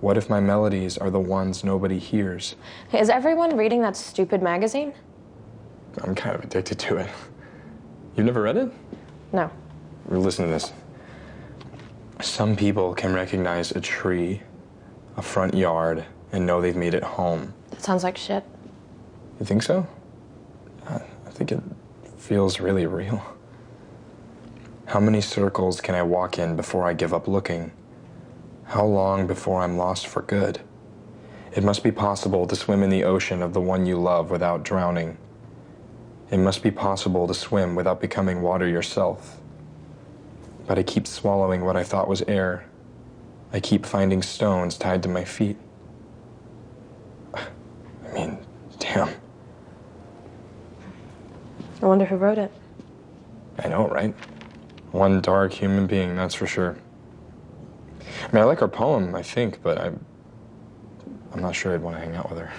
What if my melodies are the ones nobody hears? Is everyone reading that stupid magazine? I'm kind of addicted to it. You've never read it? No. Listen to this. Some people can recognize a tree, a front yard, and know they've made it home. That sounds like shit. You think so? I think it feels really real. How many circles can I walk in before I give up looking? How long before I'm lost for good? It must be possible to swim in the ocean of the one you love without drowning. It must be possible to swim without becoming water yourself. But I keep swallowing what I thought was air. I keep finding stones tied to my feet. I mean, damn. I wonder who wrote it. I know, right? One dark human being, that's for sure. I mean, I like her poem, I think, but I'm not sure I'd want to hang out with her.